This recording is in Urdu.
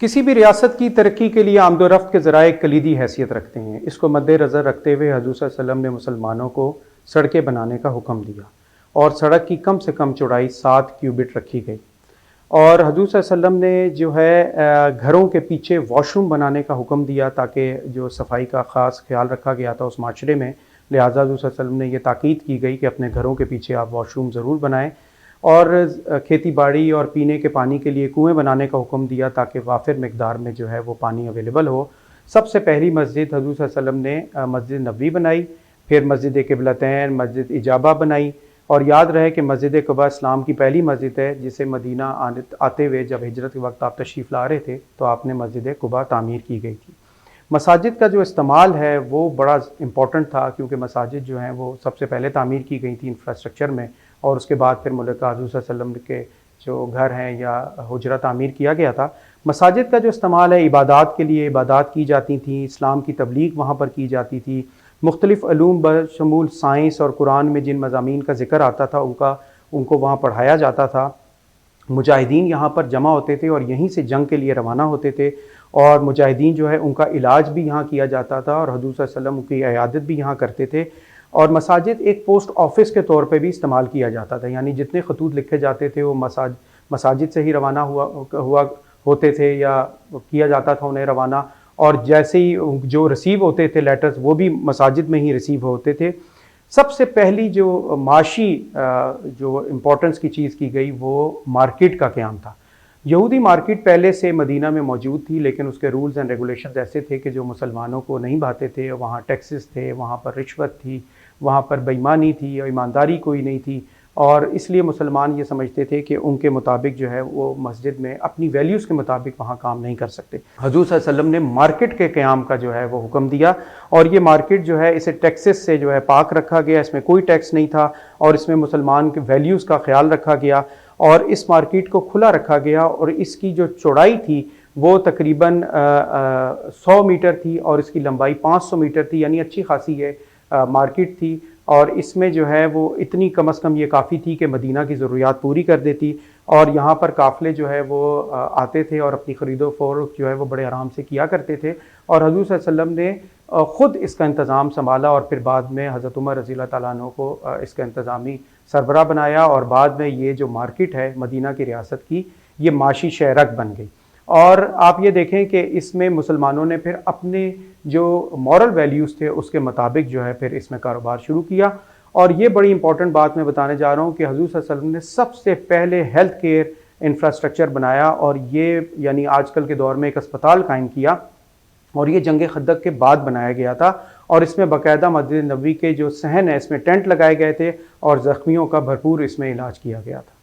کسی بھی ریاست کی ترقی کے لیے آمد و رفت کے ذرائع کلیدی حیثیت رکھتے ہیں۔ اس کو مد نظر رکھتے ہوئے حضور صلی اللہ علیہ وسلم نے مسلمانوں کو سڑکیں بنانے کا حکم دیا اور سڑک کی کم سے کم چوڑائی 7 کیوبٹ رکھی گئی، اور حضور صلی اللہ علیہ وسلم نے جو ہے گھروں کے پیچھے واش روم بنانے کا حکم دیا تاکہ جو صفائی کا خاص خیال رکھا گیا تھا اس معاشرے میں، لہٰذا حضور صلی اللہ علیہ وسلم نے یہ تاکید کی گئی کہ اپنے گھروں کے پیچھے آپ واش روم ضرور بنائیں، اور کھیتی باڑی اور پینے کے پانی کے لیے کنویں بنانے کا حکم دیا تاکہ وافر مقدار میں جو ہے وہ پانی اویلیبل ہو۔ سب سے پہلی مسجد حضور صلی اللہ علیہ وسلم نے مسجد نبوی بنائی، پھر مسجد قبلتین، مسجد اجابہ بنائی، اور یاد رہے کہ مسجد قباء اسلام کی پہلی مسجد ہے جسے مدینہ آتے ہوئے جب ہجرت کے وقت آپ تشریف لا رہے تھے تو آپ نے مسجد قباء تعمیر کی گئی تھی۔ مساجد کا جو استعمال ہے وہ بڑا امپورٹنٹ تھا، کیونکہ مساجد جو ہیں وہ سب سے پہلے تعمیر کی گئی تھی انفراسٹرکچر میں، اور اس کے بعد پھر ملکہ حضور صلی اللہ علیہ وسلم کے جو گھر ہیں یا حجرہ تعمیر کیا گیا تھا۔ مساجد کا جو استعمال ہے عبادات کے لیے، عبادات کی جاتی تھیں، اسلام کی تبلیغ وہاں پر کی جاتی تھی، مختلف علوم بشمول سائنس اور قرآن میں جن مضامین کا ذکر آتا تھا ان کو وہاں پڑھایا جاتا تھا۔ مجاہدین یہاں پر جمع ہوتے تھے اور یہیں سے جنگ کے لیے روانہ ہوتے تھے، اور مجاہدین جو ہے ان کا علاج بھی یہاں کیا جاتا تھا، اور حضور صلی اللہ علیہ وسلم کی عیادت بھی یہاں کرتے تھے۔ اور مساجد ایک پوسٹ آفس کے طور پہ بھی استعمال کیا جاتا تھا، یعنی جتنے خطوط لکھے جاتے تھے وہ مساجد سے ہی روانہ ہوتے تھے یا کیا جاتا تھا انہیں روانہ، اور جیسے ہی جو ریسیو ہوتے تھے لیٹرز وہ بھی مساجد میں ہی ریسیو ہوتے تھے۔ سب سے پہلی جو معاشی جو امپورٹنس کی چیز کی گئی وہ مارکیٹ کا قیام تھا۔ یہودی مارکیٹ پہلے سے مدینہ میں موجود تھی، لیکن اس کے رولز اینڈ ریگولیشنز ایسے تھے کہ جو مسلمانوں کو نہیں بھاتے تھے۔ وہاں ٹیکسز تھے، وہاں پر رشوت تھی، وہاں پر بے ایمانی تھی اور ایمانداری کوئی نہیں تھی، اور اس لیے مسلمان یہ سمجھتے تھے کہ ان کے مطابق جو ہے وہ مسجد میں اپنی ویلیوز کے مطابق وہاں کام نہیں کر سکتے۔ حضور صلی اللہ علیہ وسلم نے مارکیٹ کے قیام کا جو ہے وہ حکم دیا، اور یہ مارکیٹ جو ہے اسے ٹیکسز سے جو ہے پاک رکھا گیا، اس میں کوئی ٹیکس نہیں تھا، اور اس میں مسلمان کے ویلیوز کا خیال رکھا گیا، اور اس مارکیٹ کو کھلا رکھا گیا، اور اس کی جو چوڑائی تھی وہ تقریباً 100 میٹر تھی اور اس کی لمبائی 500 میٹر تھی، یعنی اچھی خاصی ہے مارکیٹ تھی، اور اس میں جو ہے وہ اتنی کم از کم یہ کافی تھی کہ مدینہ کی ضروریات پوری کر دیتی، اور یہاں پر قافلے جو ہے وہ آتے تھے اور اپنی خرید و فروخت جو ہے وہ بڑے آرام سے کیا کرتے تھے، اور حضور صلی اللہ علیہ وسلم نے خود اس کا انتظام سنبھالا، اور پھر بعد میں حضرت عمر رضی اللہ تعالیٰ عنہ کو اس کا انتظامی سربراہ بنایا، اور بعد میں یہ جو مارکیٹ ہے مدینہ کی ریاست کی یہ معاشی شہرک بن گئی۔ اور آپ یہ دیکھیں کہ اس میں مسلمانوں نے پھر اپنے جو مورل ویلیوز تھے اس کے مطابق جو ہے پھر اس میں کاروبار شروع کیا۔ اور یہ بڑی امپورٹنٹ بات میں بتانے جا رہا ہوں کہ حضور صلی اللہ علیہ وسلم نے سب سے پہلے ہیلتھ کیئر انفراسٹرکچر بنایا، اور یہ یعنی آج کل کے دور میں ایک اسپتال قائم کیا، اور یہ جنگ خندق کے بعد بنایا گیا تھا، اور اس میں باقاعدہ مسجد نبوی کے جو صحن ہے اس میں ٹینٹ لگائے گئے تھے، اور زخمیوں کا بھرپور اس میں علاج کیا گیا تھا۔